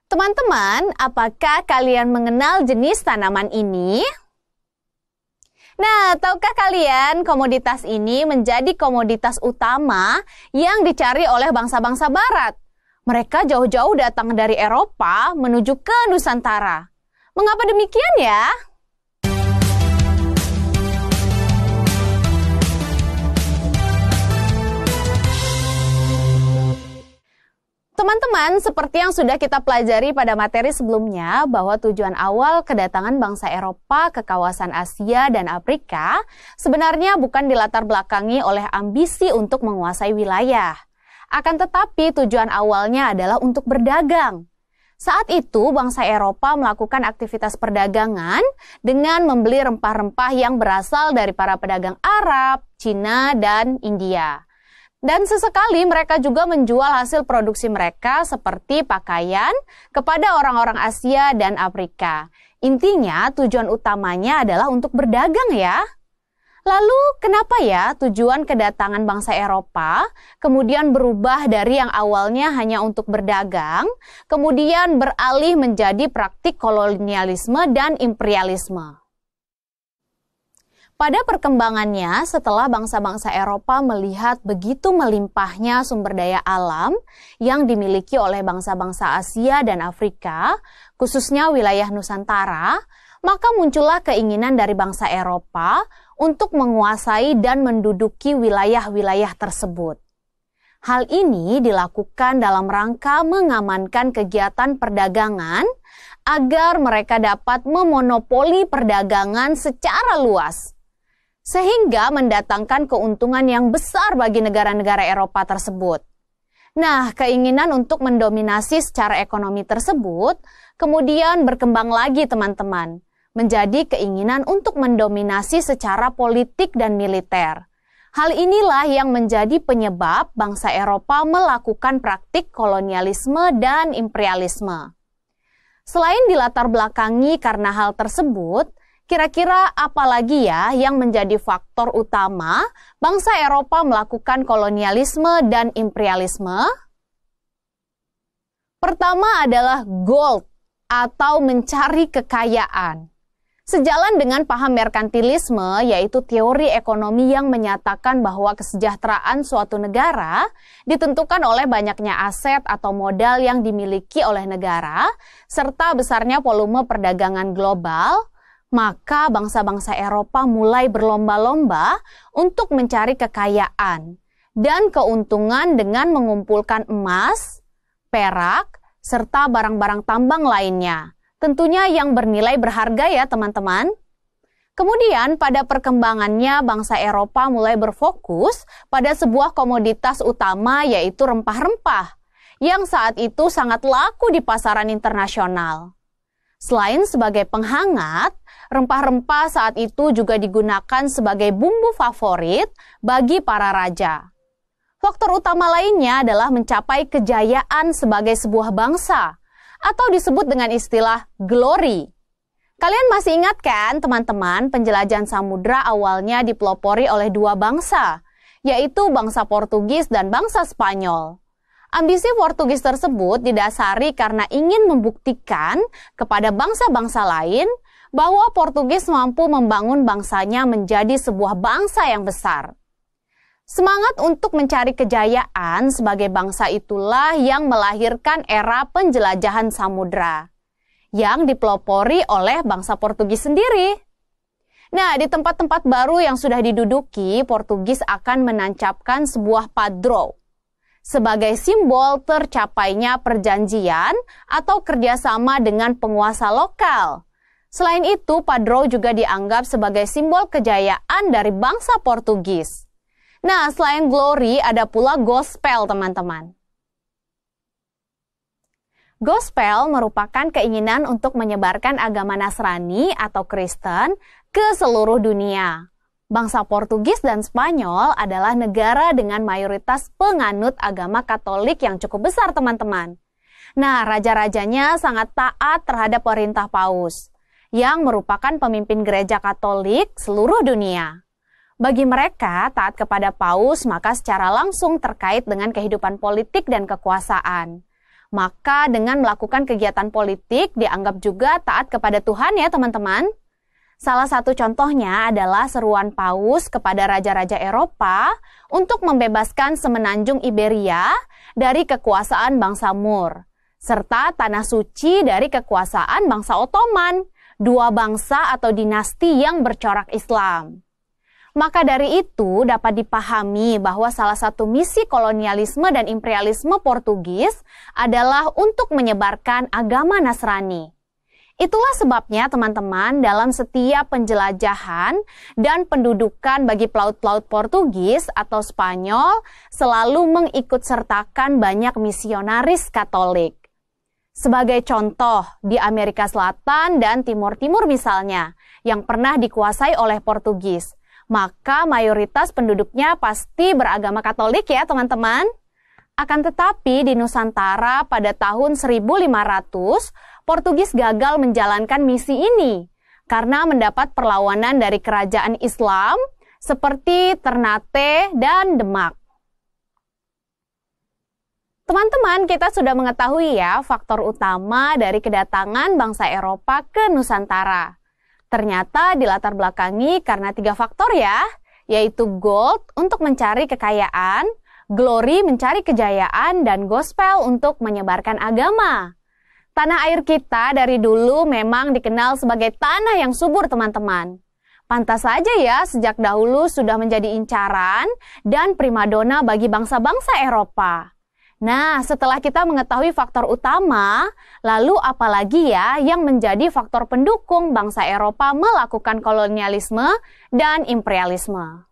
Teman-teman, apakah kalian mengenal jenis tanaman ini? Nah, tahukah kalian komoditas ini menjadi komoditas utama yang dicari oleh bangsa-bangsa Barat? Mereka jauh-jauh datang dari Eropa menuju ke Nusantara. Mengapa demikian ya? Teman-teman, seperti yang sudah kita pelajari pada materi sebelumnya, bahwa tujuan awal kedatangan bangsa Eropa ke kawasan Asia dan Afrika sebenarnya bukan dilatar belakangi oleh ambisi untuk menguasai wilayah. Akan tetapi tujuan awalnya adalah untuk berdagang. Saat itu, bangsa Eropa melakukan aktivitas perdagangan dengan membeli rempah-rempah yang berasal dari para pedagang Arab, Cina, dan India. Dan sesekali mereka juga menjual hasil produksi mereka seperti pakaian kepada orang-orang Asia dan Afrika. Intinya tujuan utamanya adalah untuk berdagang ya. Lalu kenapa ya tujuan kedatangan bangsa Eropa kemudian berubah dari yang awalnya hanya untuk berdagang, kemudian beralih menjadi praktik kolonialisme dan imperialisme? Pada perkembangannya, setelah bangsa-bangsa Eropa melihat begitu melimpahnya sumber daya alam yang dimiliki oleh bangsa-bangsa Asia dan Afrika, khususnya wilayah Nusantara, maka muncullah keinginan dari bangsa Eropa untuk menguasai dan menduduki wilayah-wilayah tersebut. Hal ini dilakukan dalam rangka mengamankan kegiatan perdagangan agar mereka dapat memonopoli perdagangan secara luas, sehingga mendatangkan keuntungan yang besar bagi negara-negara Eropa tersebut. Nah, keinginan untuk mendominasi secara ekonomi tersebut kemudian berkembang lagi teman-teman, menjadi keinginan untuk mendominasi secara politik dan militer. Hal inilah yang menjadi penyebab bangsa Eropa melakukan praktik kolonialisme dan imperialisme. Selain dilatar belakangi karena hal tersebut, kira-kira apa lagi ya yang menjadi faktor utama bangsa Eropa melakukan kolonialisme dan imperialisme? Pertama adalah gold atau mencari kekayaan. Sejalan dengan paham merkantilisme, yaitu teori ekonomi yang menyatakan bahwa kesejahteraan suatu negara ditentukan oleh banyaknya aset atau modal yang dimiliki oleh negara, serta besarnya volume perdagangan global, maka bangsa-bangsa Eropa mulai berlomba-lomba untuk mencari kekayaan dan keuntungan dengan mengumpulkan emas, perak, serta barang-barang tambang lainnya. Tentunya yang bernilai berharga ya teman-teman. Kemudian pada perkembangannya bangsa Eropa mulai berfokus pada sebuah komoditas utama yaitu rempah-rempah yang saat itu sangat laku di pasaran internasional. Selain sebagai penghangat, rempah-rempah saat itu juga digunakan sebagai bumbu favorit bagi para raja. Faktor utama lainnya adalah mencapai kejayaan sebagai sebuah bangsa, atau disebut dengan istilah glory. Kalian masih ingat kan teman-teman, penjelajahan samudra awalnya dipelopori oleh dua bangsa, yaitu bangsa Portugis dan bangsa Spanyol. Ambisi Portugis tersebut didasari karena ingin membuktikan kepada bangsa-bangsa lain bahwa Portugis mampu membangun bangsanya menjadi sebuah bangsa yang besar. Semangat untuk mencari kejayaan sebagai bangsa itulah yang melahirkan era penjelajahan samudra, yang dipelopori oleh bangsa Portugis sendiri. Nah, di tempat-tempat baru yang sudah diduduki, Portugis akan menancapkan sebuah padrão sebagai simbol tercapainya perjanjian atau kerjasama dengan penguasa lokal. Selain itu, padrão juga dianggap sebagai simbol kejayaan dari bangsa Portugis. Nah, selain glory, ada pula gospel, teman-teman. Gospel merupakan keinginan untuk menyebarkan agama Nasrani atau Kristen ke seluruh dunia. Bangsa Portugis dan Spanyol adalah negara dengan mayoritas penganut agama Katolik yang cukup besar, teman-teman. Nah, raja-rajanya sangat taat terhadap perintah Paus, yang merupakan pemimpin gereja Katolik seluruh dunia. Bagi mereka, taat kepada Paus maka secara langsung terkait dengan kehidupan politik dan kekuasaan. Maka dengan melakukan kegiatan politik dianggap juga taat kepada Tuhan ya teman-teman. Salah satu contohnya adalah seruan Paus kepada raja-raja Eropa untuk membebaskan semenanjung Iberia dari kekuasaan bangsa Moor, serta Tanah Suci dari kekuasaan bangsa Ottoman, dua bangsa atau dinasti yang bercorak Islam. Maka dari itu dapat dipahami bahwa salah satu misi kolonialisme dan imperialisme Portugis adalah untuk menyebarkan agama Nasrani. Itulah sebabnya teman-teman dalam setiap penjelajahan dan pendudukan bagi pelaut-pelaut Portugis atau Spanyol selalu mengikutsertakan banyak misionaris Katolik. Sebagai contoh, di Amerika Selatan dan Timur Timur misalnya, yang pernah dikuasai oleh Portugis, maka mayoritas penduduknya pasti beragama Katolik ya teman-teman. Akan tetapi di Nusantara pada tahun 1500, Portugis gagal menjalankan misi ini karena mendapat perlawanan dari kerajaan Islam seperti Ternate dan Demak. Teman-teman, kita sudah mengetahui ya faktor utama dari kedatangan bangsa Eropa ke Nusantara. Ternyata dilatar belakangi karena 3 faktor ya, yaitu gold untuk mencari kekayaan, glory mencari kejayaan, dan gospel untuk menyebarkan agama. Tanah air kita dari dulu memang dikenal sebagai tanah yang subur teman-teman. Pantas saja ya sejak dahulu sudah menjadi incaran dan primadona bagi bangsa-bangsa Eropa. Nah, setelah kita mengetahui faktor utama, lalu apalagi ya yang menjadi faktor pendukung bangsa Eropa melakukan kolonialisme dan imperialisme?